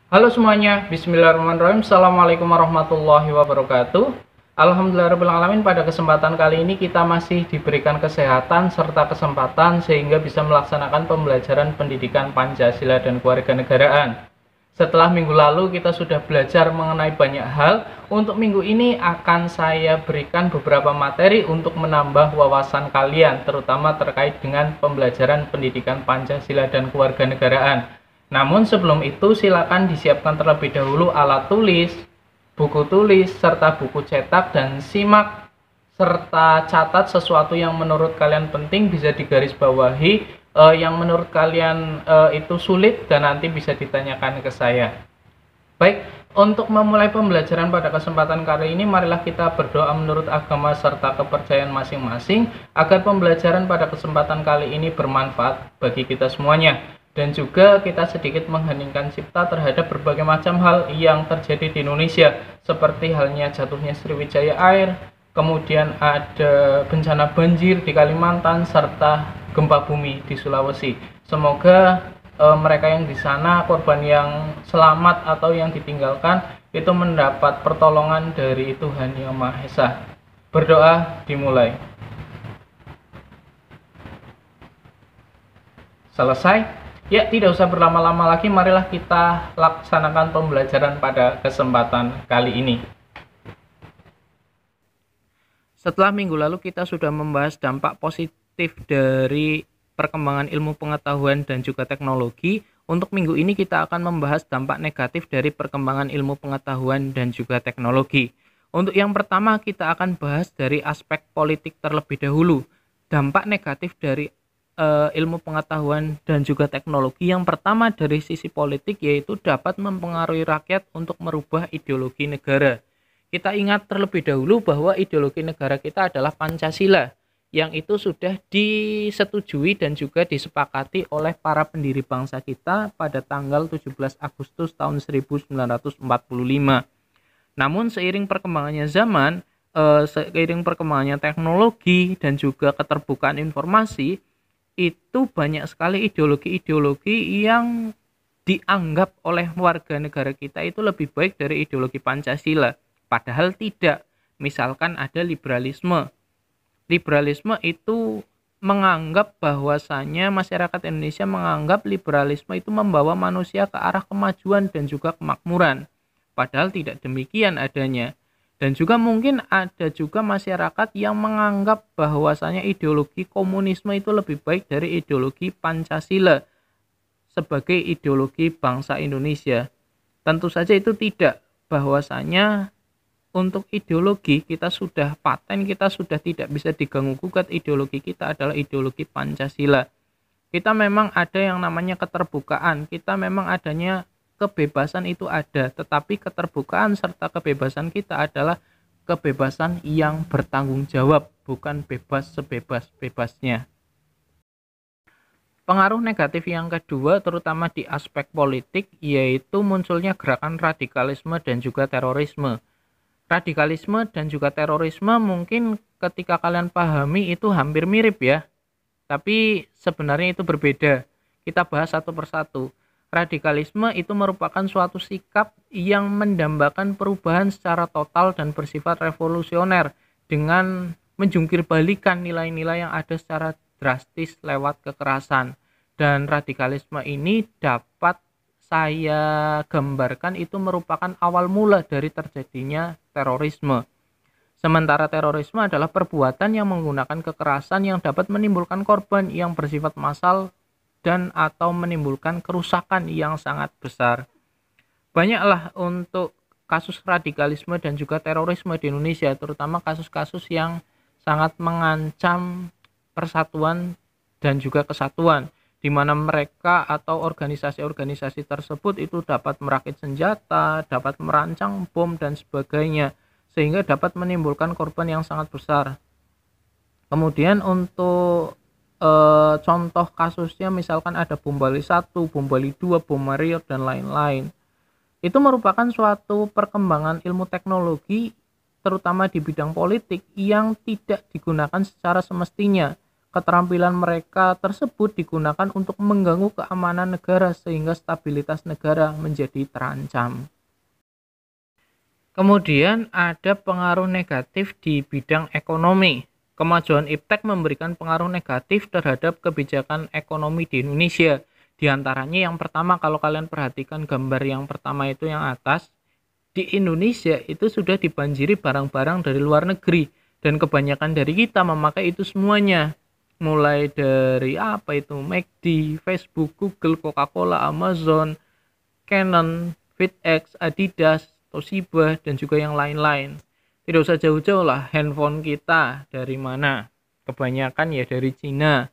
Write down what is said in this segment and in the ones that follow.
Halo semuanya, bismillahirrahmanirrahim. Assalamualaikum warahmatullahi wabarakatuh. Alhamdulillahirrahmanirrahim. Pada kesempatan kali ini kita masih diberikan kesehatan serta kesempatan sehingga bisa melaksanakan pembelajaran pendidikan Pancasila dan Kewarganegaraan. Setelah minggu lalu kita sudah belajar mengenai banyak hal, untuk minggu ini akan saya berikan beberapa materi untuk menambah wawasan kalian, terutama terkait dengan pembelajaran pendidikan Pancasila dan Kewarganegaraan. Namun sebelum itu silakan disiapkan terlebih dahulu alat tulis, buku tulis, serta buku cetak, dan simak serta catat sesuatu yang menurut kalian penting, bisa digarisbawahi, yang menurut kalian itu sulit dan nanti bisa ditanyakan ke saya. Baik, untuk memulai pembelajaran pada kesempatan kali ini, marilah kita berdoa menurut agama serta kepercayaan masing-masing agar pembelajaran pada kesempatan kali ini bermanfaat bagi kita semuanya. Dan juga kita sedikit mengheningkan cipta terhadap berbagai macam hal yang terjadi di Indonesia, seperti halnya jatuhnya Sriwijaya Air, kemudian ada bencana banjir di Kalimantan, serta gempa bumi di Sulawesi. Semoga mereka yang di sana, korban yang selamat atau yang ditinggalkan, itu mendapat pertolongan dari Tuhan Yang Maha Esa. Berdoa dimulai. Selesai? Ya, tidak usah berlama-lama lagi, marilah kita laksanakan pembelajaran pada kesempatan kali ini. Setelah minggu lalu kita sudah membahas dampak positif dari perkembangan ilmu pengetahuan dan juga teknologi. Untuk minggu ini kita akan membahas dampak negatif dari perkembangan ilmu pengetahuan dan juga teknologi. Untuk yang pertama kita akan bahas dari aspek politik terlebih dahulu. Dampak negatif dari ilmu pengetahuan dan juga teknologi, yang pertama dari sisi politik, yaitu dapat mempengaruhi rakyat untuk merubah ideologi negara. Kita ingat terlebih dahulu bahwa ideologi negara kita adalah Pancasila, yang itu sudah disetujui dan juga disepakati oleh para pendiri bangsa kita pada tanggal 17 Agustus tahun 1945. Namun seiring perkembangannya zaman, seiring perkembangannya teknologi dan juga keterbukaan informasi, itu banyak sekali ideologi-ideologi yang dianggap oleh warga negara kita itu lebih baik dari ideologi Pancasila. Padahal tidak. Misalkan ada liberalisme. Liberalisme itu menganggap bahwasannya masyarakat Indonesia menganggap liberalisme itu membawa manusia ke arah kemajuan dan juga kemakmuran. Padahal tidak demikian adanya. Dan juga mungkin ada juga masyarakat yang menganggap bahwasanya ideologi komunisme itu lebih baik dari ideologi Pancasila sebagai ideologi bangsa Indonesia. Tentu saja itu tidak, bahwasanya untuk ideologi kita sudah paten, kita sudah tidak bisa diganggu-gugat, ideologi kita adalah ideologi Pancasila. Kita memang ada yang namanya keterbukaan, kita memang adanya kebebasan itu ada, tetapi keterbukaan serta kebebasan kita adalah kebebasan yang bertanggung jawab, bukan bebas sebebas-bebasnya. Pengaruh negatif yang kedua, terutama di aspek politik, yaitu munculnya gerakan radikalisme dan juga terorisme. Radikalisme dan juga terorisme mungkin ketika kalian pahami itu hampir mirip ya, tapi sebenarnya itu berbeda. Kita bahas satu persatu. Radikalisme itu merupakan suatu sikap yang mendambakan perubahan secara total dan bersifat revolusioner dengan menjungkir-balikan nilai-nilai yang ada secara drastis lewat kekerasan. Dan radikalisme ini dapat saya gambarkan itu merupakan awal mula dari terjadinya terorisme. Sementara terorisme adalah perbuatan yang menggunakan kekerasan yang dapat menimbulkan korban yang bersifat massal dan atau menimbulkan kerusakan yang sangat besar. Banyaklah untuk kasus radikalisme dan juga terorisme di Indonesia, terutama kasus-kasus yang sangat mengancam persatuan dan juga kesatuan, di mana mereka atau organisasi-organisasi tersebut itu dapat merakit senjata, dapat merancang bom dan sebagainya, sehingga dapat menimbulkan korban yang sangat besar. Kemudian untuk contoh kasusnya misalkan ada bom Bali 1, bom Bali 2, bom Mario dan lain-lain. Itu merupakan suatu perkembangan ilmu teknologi terutama di bidang politik yang tidak digunakan secara semestinya. keterampilan mereka tersebut digunakan untuk mengganggu keamanan negara sehingga stabilitas negara menjadi terancam. Kemudian ada pengaruh negatif di bidang ekonomi. Kemajuan iptek memberikan pengaruh negatif terhadap kebijakan ekonomi di Indonesia. Di antaranya yang pertama, kalau kalian perhatikan gambar yang pertama itu yang atas, di Indonesia itu sudah dibanjiri barang-barang dari luar negeri dan kebanyakan dari kita memakai itu semuanya. Mulai dari McD, Facebook, Google, Coca-Cola, Amazon, Canon, FitX, Adidas, Toshiba, dan juga yang lain-lain. Tidak usah jauh-jauh lah, handphone kita dari mana? Kebanyakan ya dari Cina.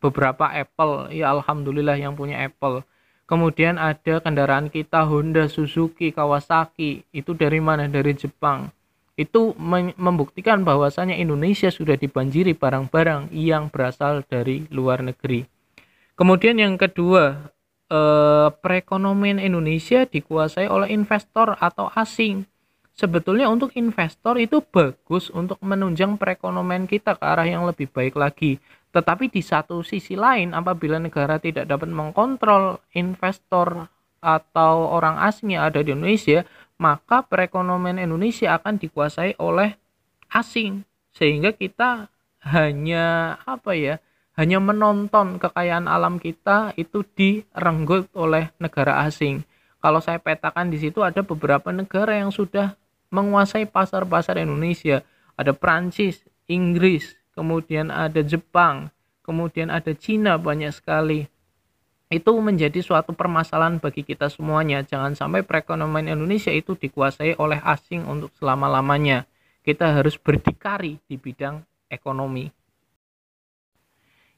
Beberapa Apple, ya alhamdulillah yang punya Apple. Kemudian ada kendaraan kita Honda, Suzuki, Kawasaki, itu dari mana? Dari Jepang. Itu membuktikan bahwasanya Indonesia sudah dibanjiri barang-barang yang berasal dari luar negeri. Kemudian yang kedua, perekonomian Indonesia dikuasai oleh investor atau asing. Sebetulnya untuk investor itu bagus untuk menunjang perekonomian kita ke arah yang lebih baik lagi. Tetapi di satu sisi lain, apabila negara tidak dapat mengkontrol investor atau orang asing yang ada di Indonesia, maka perekonomian Indonesia akan dikuasai oleh asing. Sehingga kita hanya hanya menonton kekayaan alam kita itu direnggut oleh negara asing. Kalau saya petakan di situ ada beberapa negara yang sudah menguasai pasar-pasar Indonesia. Ada Prancis, Inggris, kemudian ada Jepang, kemudian ada Cina, banyak sekali. Itu menjadi suatu permasalahan bagi kita semuanya. Jangan sampai perekonomian Indonesia itu dikuasai oleh asing untuk selama-lamanya. Kita harus berdikari di bidang ekonomi.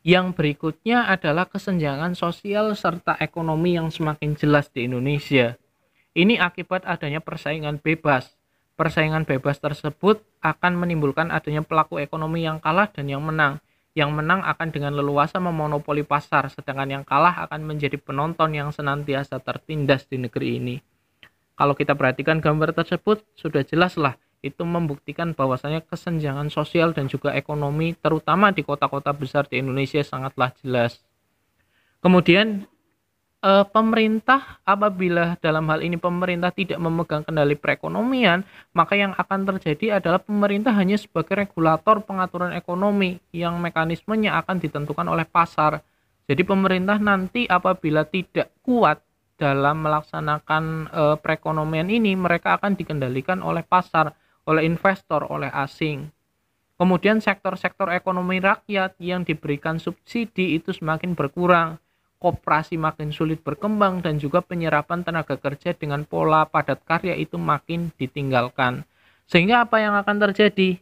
Yang berikutnya adalah kesenjangan sosial serta ekonomi yang semakin jelas di Indonesia. Ini akibat adanya persaingan bebas. Persaingan bebas tersebut akan menimbulkan adanya pelaku ekonomi yang kalah dan yang menang. Yang menang akan dengan leluasa memonopoli pasar, sedangkan yang kalah akan menjadi penonton yang senantiasa tertindas di negeri ini. Kalau kita perhatikan gambar tersebut, sudah jelaslah itu membuktikan bahwasanya kesenjangan sosial dan juga ekonomi terutama di kota-kota besar di Indonesia sangatlah jelas. Kemudian pemerintah, apabila dalam hal ini pemerintah tidak memegang kendali perekonomian, maka yang akan terjadi adalah pemerintah hanya sebagai regulator pengaturan ekonomi yang mekanismenya akan ditentukan oleh pasar. Jadi pemerintah nanti apabila tidak kuat dalam melaksanakan perekonomian ini, mereka akan dikendalikan oleh pasar, oleh investor, oleh asing. Kemudian sektor-sektor ekonomi rakyat yang diberikan subsidi itu semakin berkurang. Koperasi makin sulit berkembang dan juga penyerapan tenaga kerja dengan pola padat karya itu makin ditinggalkan. Sehingga apa yang akan terjadi?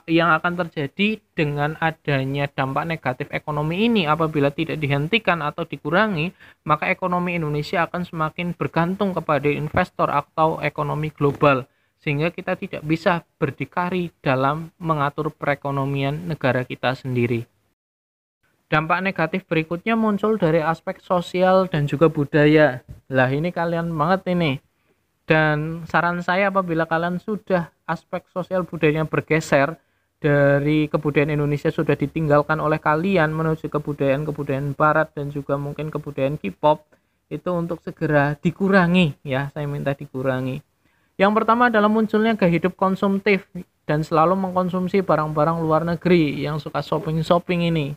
Yang akan terjadi dengan adanya dampak negatif ekonomi ini apabila tidak dihentikan atau dikurangi, maka ekonomi Indonesia akan semakin bergantung kepada investor atau ekonomi global. Sehingga kita tidak bisa berdikari dalam mengatur perekonomian negara kita sendiri. Dampak negatif berikutnya muncul dari aspek sosial dan juga budaya. Lah ini kalian banget ini. Dan saran saya apabila kalian sudah aspek sosial budayanya bergeser dari kebudayaan Indonesia sudah ditinggalkan oleh kalian menuju kebudayaan-kebudayaan barat dan juga mungkin kebudayaan K-pop, itu untuk segera dikurangi ya, saya minta dikurangi. Yang pertama adalah munculnya gaya hidup konsumtif dan selalu mengkonsumsi barang-barang luar negeri yang suka shopping-shopping ini.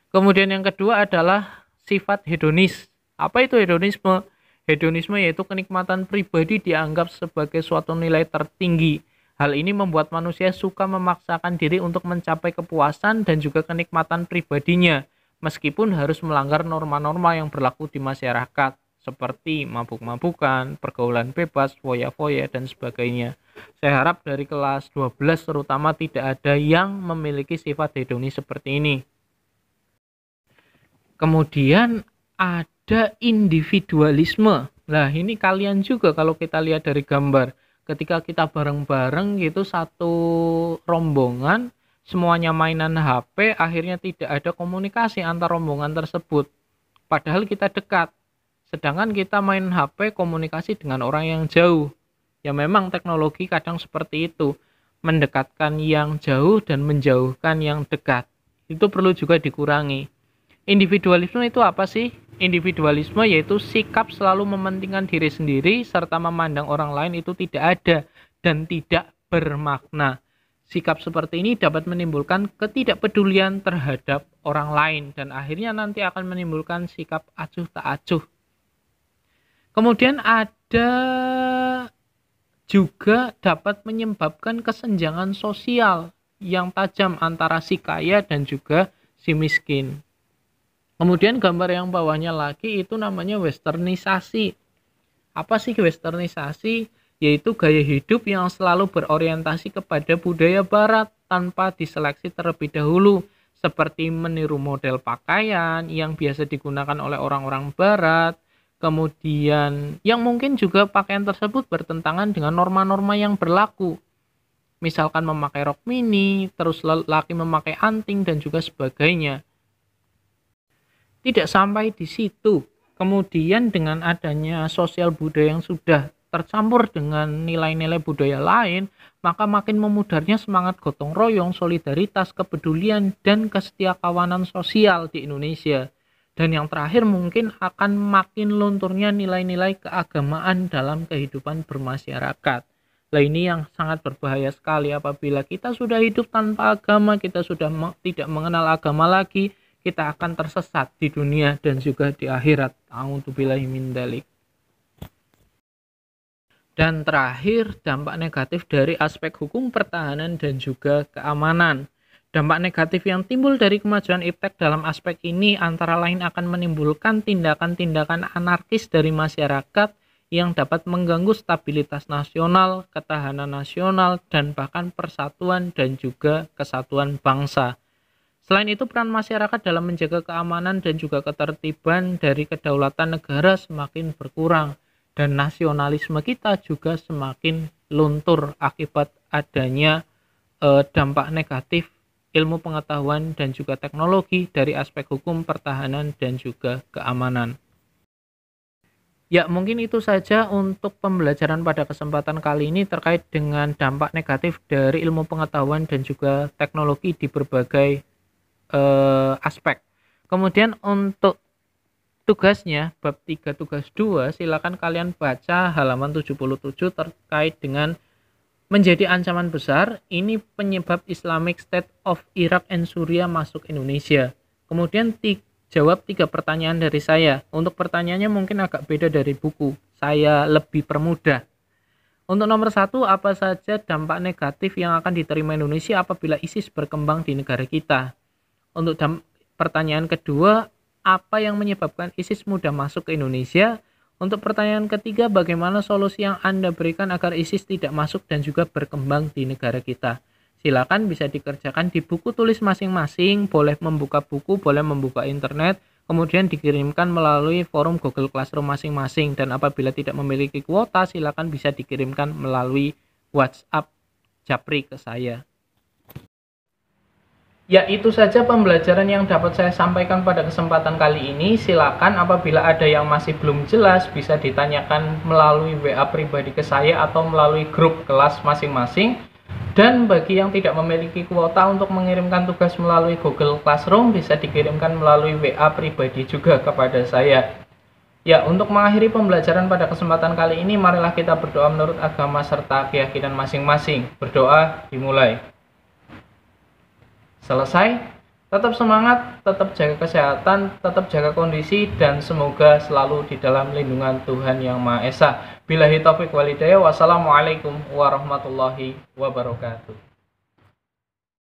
Kemudian yang kedua adalah sifat hedonis. Apa itu hedonisme? Hedonisme yaitu kenikmatan pribadi dianggap sebagai suatu nilai tertinggi. Hal ini membuat manusia suka memaksakan diri untuk mencapai kepuasan dan juga kenikmatan pribadinya, meskipun harus melanggar norma-norma yang berlaku di masyarakat, seperti mabuk-mabukan, pergaulan bebas, foya-foya, dan sebagainya. Saya harap dari kelas 12 terutama tidak ada yang memiliki sifat hedonis seperti ini. Kemudian ada individualisme. Nah ini kalian juga kalau kita lihat dari gambar. Ketika kita bareng-bareng gitu satu rombongan, semuanya mainan HP, akhirnya tidak ada komunikasi antar rombongan tersebut. Padahal kita dekat. Sedangkan kita main HP komunikasi dengan orang yang jauh. Ya memang teknologi kadang seperti itu. Mendekatkan yang jauh dan menjauhkan yang dekat. itu perlu juga dikurangi. Individualisme itu apa sih? Individualisme yaitu sikap selalu mementingkan diri sendiri serta memandang orang lain itu tidak ada dan tidak bermakna. Sikap seperti ini dapat menimbulkan ketidakpedulian terhadap orang lain dan akhirnya nanti akan menimbulkan sikap acuh tak acuh. Kemudian ada juga dapat menyebabkan kesenjangan sosial yang tajam antara si kaya dan juga si miskin. Kemudian gambar yang bawahnya lagi itu namanya westernisasi. Apa sih westernisasi? Yaitu gaya hidup yang selalu berorientasi kepada budaya barat tanpa diseleksi terlebih dahulu, seperti meniru model pakaian yang biasa digunakan oleh orang-orang barat. Kemudian yang mungkin juga pakaian tersebut bertentangan dengan norma-norma yang berlaku. Misalkan memakai rok mini, terus laki memakai anting dan juga sebagainya. Tidak sampai di situ. Kemudian dengan adanya sosial budaya yang sudah tercampur dengan nilai-nilai budaya lain, maka makin memudarnya semangat gotong royong, solidaritas, kepedulian, dan kesetiakawanan sosial di Indonesia. Dan yang terakhir mungkin akan makin lunturnya nilai-nilai keagamaan dalam kehidupan bermasyarakat. Nah ini yang sangat berbahaya sekali apabila kita sudah hidup tanpa agama, kita sudah tidak mengenal agama lagi, kita akan tersesat di dunia dan juga di akhirat. A'udzubillahi min dzalik. Dan terakhir, dampak negatif dari aspek hukum pertahanan dan juga keamanan. Dampak negatif yang timbul dari kemajuan iptek dalam aspek ini antara lain akan menimbulkan tindakan-tindakan anarkis dari masyarakat yang dapat mengganggu stabilitas nasional, ketahanan nasional, dan bahkan persatuan dan juga kesatuan bangsa. Selain itu, peran masyarakat dalam menjaga keamanan dan juga ketertiban dari kedaulatan negara semakin berkurang, dan nasionalisme kita juga semakin luntur akibat adanya dampak negatif ilmu pengetahuan dan juga teknologi dari aspek hukum, pertahanan, dan juga keamanan. Ya, mungkin itu saja untuk pembelajaran pada kesempatan kali ini terkait dengan dampak negatif dari ilmu pengetahuan dan juga teknologi di berbagai aspek. Kemudian untuk tugasnya, bab 3 tugas 2, silakan kalian baca halaman 77 terkait dengan menjadi ancaman besar, ini penyebab Islamic State of Iraq and Syria masuk Indonesia. Kemudian jawab 3 pertanyaan dari saya. Untuk pertanyaannya mungkin agak beda dari buku, saya lebih permudah. Untuk nomor 1, apa saja dampak negatif yang akan diterima Indonesia apabila ISIS berkembang di negara kita? Untuk pertanyaan kedua, apa yang menyebabkan ISIS mudah masuk ke Indonesia? Untuk pertanyaan ketiga, bagaimana solusi yang Anda berikan agar ISIS tidak masuk dan juga berkembang di negara kita? Silakan bisa dikerjakan di buku tulis masing-masing, boleh membuka buku, boleh membuka internet, kemudian dikirimkan melalui forum Google Classroom masing-masing. Dan apabila tidak memiliki kuota, silakan bisa dikirimkan melalui WhatsApp Japri ke saya. Ya, itu saja pembelajaran yang dapat saya sampaikan pada kesempatan kali ini. Silakan apabila ada yang masih belum jelas bisa ditanyakan melalui WA pribadi ke saya atau melalui grup kelas masing-masing. Dan bagi yang tidak memiliki kuota untuk mengirimkan tugas melalui Google Classroom bisa dikirimkan melalui WA pribadi juga kepada saya. Ya, untuk mengakhiri pembelajaran pada kesempatan kali ini, marilah kita berdoa menurut agama serta keyakinan masing-masing. Berdoa dimulai. Selesai, tetap semangat, tetap jaga kesehatan, tetap jaga kondisi, dan semoga selalu di dalam lindungan Tuhan Yang Maha Esa. Billahi taufiq wal hidayah, wassalamualaikum warahmatullahi wabarakatuh.